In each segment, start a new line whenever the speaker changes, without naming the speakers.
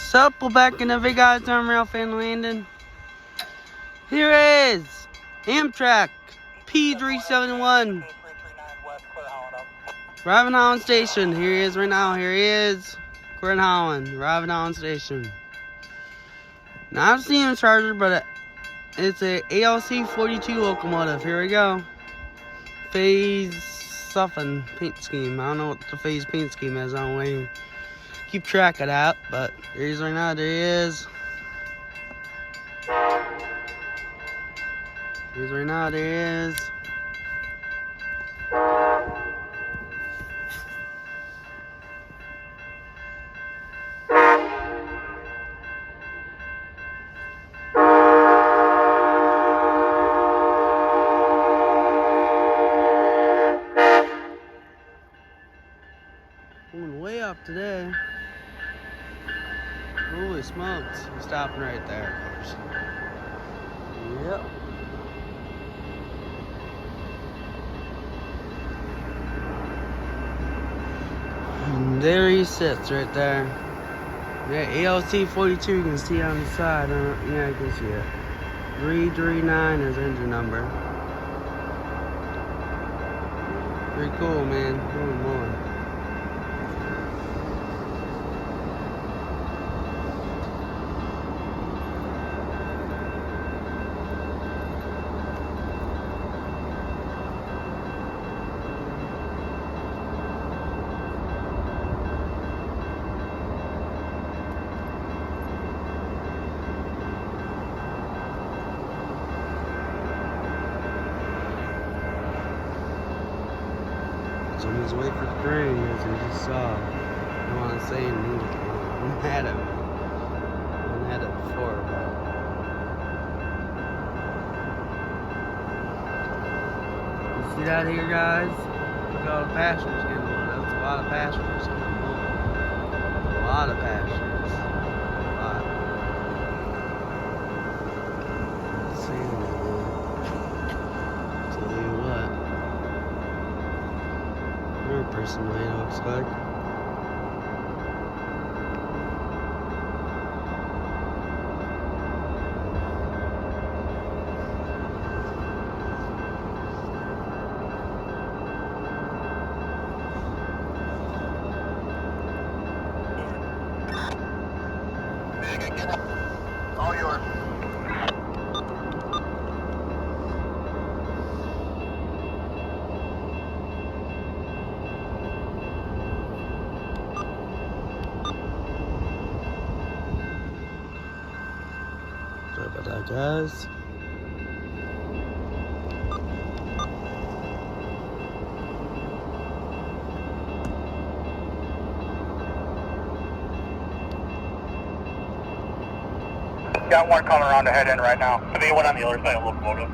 Sup, we're back in the Big Eye Terminal fan landing. Here is Amtrak P371. Arriving on station. Here he is right now. Here he is. Gordon Holland. Arriving on station. Not a steam charger, but it's a ALC-42 locomotive. Here we go. Phase something paint scheme. I don't know what the phase paint scheme is. I don't really keep track of that, but there he is right now. There he is. Here's right now. There he is. Going way up today. Holy smokes. He's stopping right there, of course. Yep. And there he sits right there. Yeah, ALC-42 you can see on the side. Yeah, you can see it. 339 is engine number. Pretty cool, man. Holy moly. It's on his way for the train, as you just saw. I don't want to say anything. I've had it before, but you see that here, guys? Look at all the passengers getting on. That's a lot of passengers on the boat. A lot of passengers. A lot. Let's see anything. Tell you what. Another person lane, it looks like.
All yours.
Sorry about that, guys.
Got one coming around the head end right now. Could be one on the other side of the locomotive.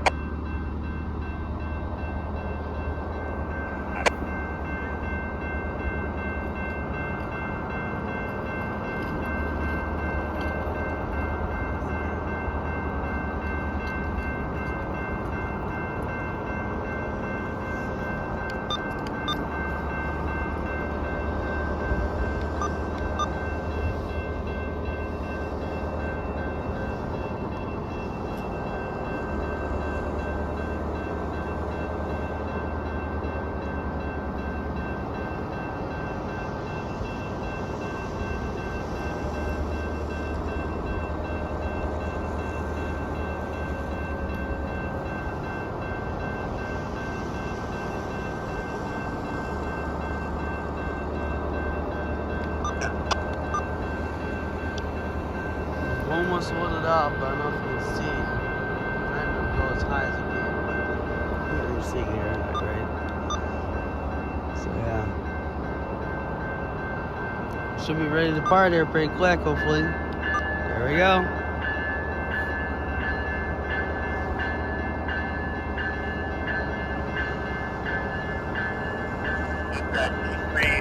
Almost loaded up, but I don't know if you can see. I'm trying to go as high as I can, but you can see here, not great. So yeah. Should be ready to depart here pretty quick, hopefully. There we go.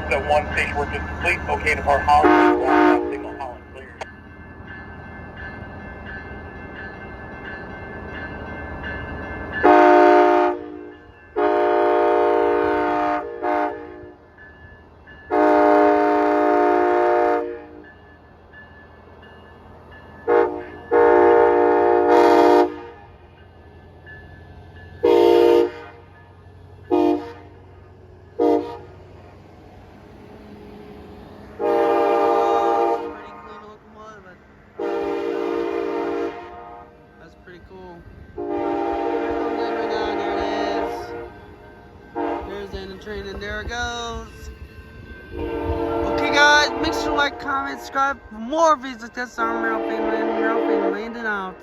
The one station work is complete. Okay, to Port Holland. Signal Holland clear.
train, and there it goes. Okay, guys, make sure to like, comment, subscribe for more videos like this. I'm Real Fan Landing out.